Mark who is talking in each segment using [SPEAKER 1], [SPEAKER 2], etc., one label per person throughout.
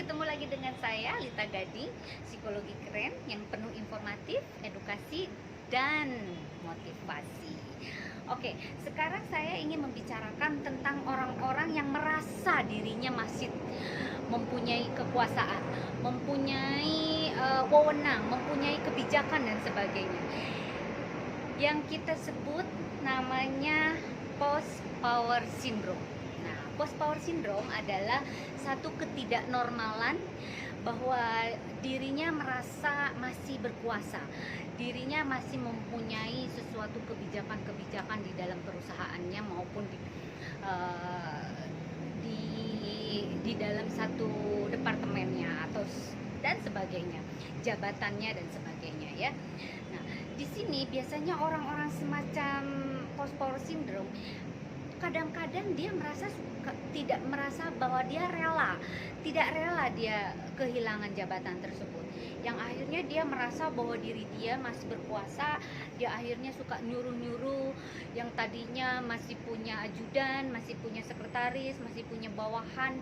[SPEAKER 1] ketemu lagi dengan saya Lita Gading, psikologi keren yang penuh informatif, edukasi, dan motivasi. Oke, sekarang saya ingin membicarakan tentang orang-orang yang merasa dirinya masih mempunyai kekuasaan, mempunyai wewenang, mempunyai kebijakan dan sebagainya. Yang kita sebut namanya post power syndrome. Nah, post power syndrome adalah satu ketidaknormalan bahwa dirinya merasa masih berkuasa, dirinya masih mempunyai sesuatu kebijakan-kebijakan di dalam perusahaannya maupun eh, di di dalam satu departemennya atau dan sebagainya, jabatannya dan sebagainya ya. Nah, di sini biasanya orang-orang semacam post power syndrome kadang-kadang dia tidak merasa bahwa dia tidak rela dia kehilangan jabatan tersebut, yang akhirnya dia merasa bahwa diri dia masih berkuasa. Dia akhirnya suka nyuruh-nyuruh yang tadinya masih punya ajudan, masih punya sekretaris, masih punya bawahan.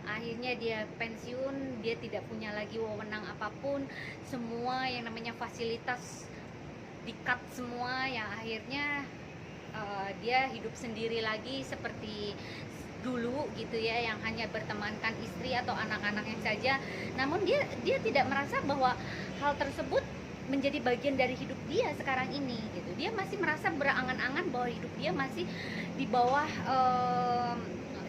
[SPEAKER 1] Akhirnya dia pensiun, dia tidak punya lagi wewenang apapun, semua yang namanya fasilitas di-cut semua, yang akhirnya dia hidup sendiri lagi seperti dulu gitu ya, yang hanya bertemankan istri atau anak-anaknya saja. Namun dia tidak merasa bahwa hal tersebut menjadi bagian dari hidup dia sekarang ini gitu. Dia masih merasa berangan-angan bahwa hidup dia masih di bawah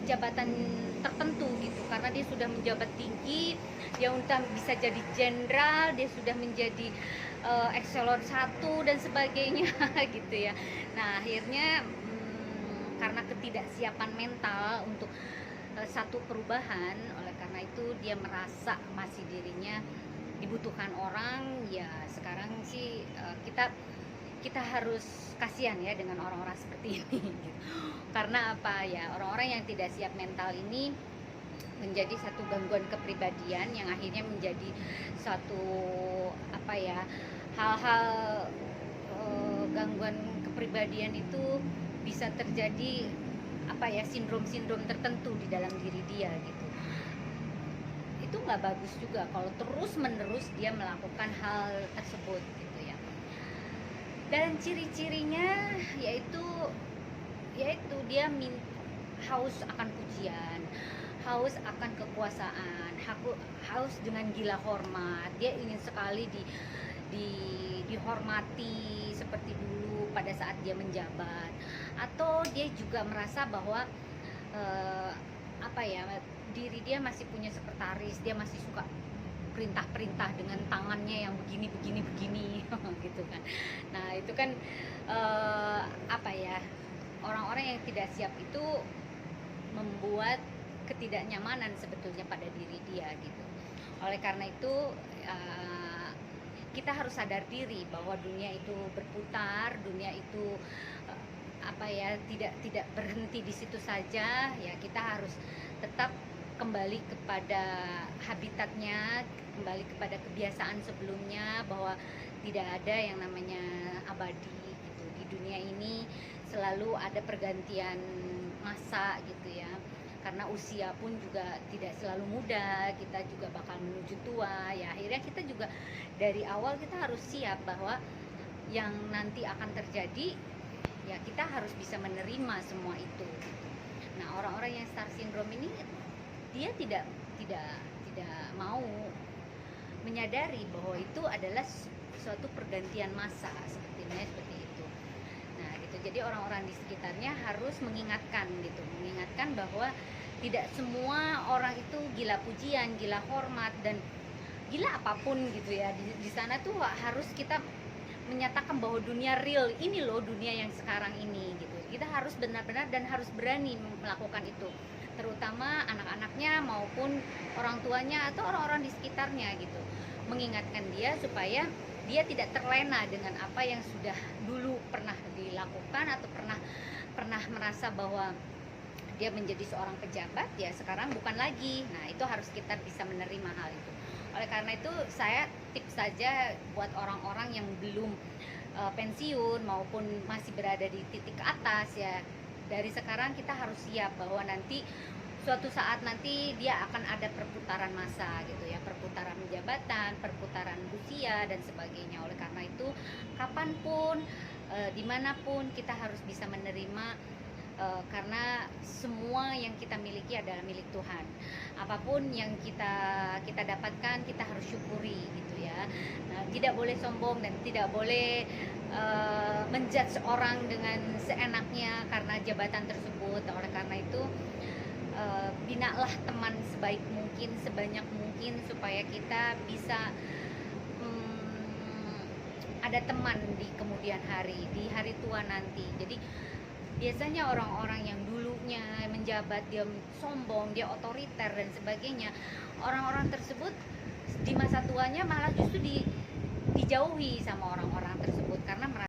[SPEAKER 1] jabatan tertentu gitu, karena dia sudah menjabat tinggi, dia udah bisa jadi jenderal, dia sudah menjadi ekselon 1 dan sebagainya gitu ya. Nah, akhirnya karena ketidaksiapan mental untuk satu perubahan, oleh karena itu dia merasa masih dirinya dibutuhkan orang. Ya sekarang sih kita harus kasihan ya dengan orang-orang seperti ini gitu. Karena apa ya, orang-orang yang tidak siap mental ini menjadi satu gangguan kepribadian yang akhirnya menjadi satu apa ya, hal-hal gangguan kepribadian itu bisa terjadi apa ya, sindrom-sindrom tertentu di dalam diri dia gitu. Itu nggak bagus juga kalau terus-menerus dia melakukan hal tersebut gitu ya. Dan ciri-cirinya yaitu dia haus akan pujian, haus akan kekuasaan, haus dengan gila hormat. Dia ingin sekali dihormati seperti dulu pada saat dia menjabat. Atau dia juga merasa bahwa apa ya, diri dia masih punya sekretaris, dia masih suka perintah-perintah dengan tangannya yang begini gitu kan. Nah, itu kan apa ya, orang-orang yang tidak siap itu membuat ketidaknyamanan sebetulnya pada diri dia gitu. Oleh karena itu kita harus sadar diri bahwa dunia itu berputar, dunia itu apa ya, tidak berhenti di situ saja ya. Kita harus tetap kembali kepada habitatnya, kembali kepada kebiasaan sebelumnya, bahwa tidak ada yang namanya abadi gitu. Di dunia ini selalu ada pergantian masa gitu ya, karena usia pun juga tidak selalu muda, kita juga bakal menuju tua ya. Akhirnya kita juga dari awal kita harus siap bahwa yang nanti akan terjadi ya, kita harus bisa menerima semua itu. Nah, orang-orang yang star syndrome ini dia tidak mau menyadari bahwa itu adalah suatu pergantian masa seperti itu. Nah, gitu. Jadi orang-orang di sekitarnya harus mengingatkan bahwa tidak semua orang itu gila pujian, gila hormat, dan gila apapun gitu ya. Di sana tuh harus kita menyatakan bahwa dunia real ini loh, dunia yang sekarang ini gitu. Kita harus benar-benar dan harus berani melakukan itu, terutama anak-anaknya maupun orang tuanya atau orang-orang di sekitarnya gitu. Mengingatkan dia supaya dia tidak terlena dengan apa yang sudah dulu pernah dilakukan atau pernah merasa bahwa dia menjadi seorang pejabat ya sekarang bukan lagi. Nah, itu harus kita bisa menerima hal itu. Oleh karena itu saya tips saja buat orang-orang yang belum pensiun maupun masih berada di titik atas ya, dari sekarang kita harus siap bahwa nanti suatu saat nanti dia akan ada perputaran masa gitu ya, perputaran jabatan, perputaran usia dan sebagainya. Oleh karena itu, kapanpun, dimanapun kita harus bisa menerima, karena semua yang kita miliki adalah milik Tuhan. Apapun yang kita dapatkan, kita harus syukuri gitu ya. Tidak boleh sombong dan tidak boleh menjudge orang dengan seenaknya karena jabatan tersebut. Oleh karena itu, binalah teman sebaik mungkin, sebanyak mungkin, supaya kita bisa ada teman di kemudian hari, di hari tua nanti. Jadi biasanya orang-orang yang dulunya menjabat, dia sombong, dia otoriter dan sebagainya, orang-orang tersebut di masa tuanya malah justru dijauhi sama orang-orang tersebut karena merasa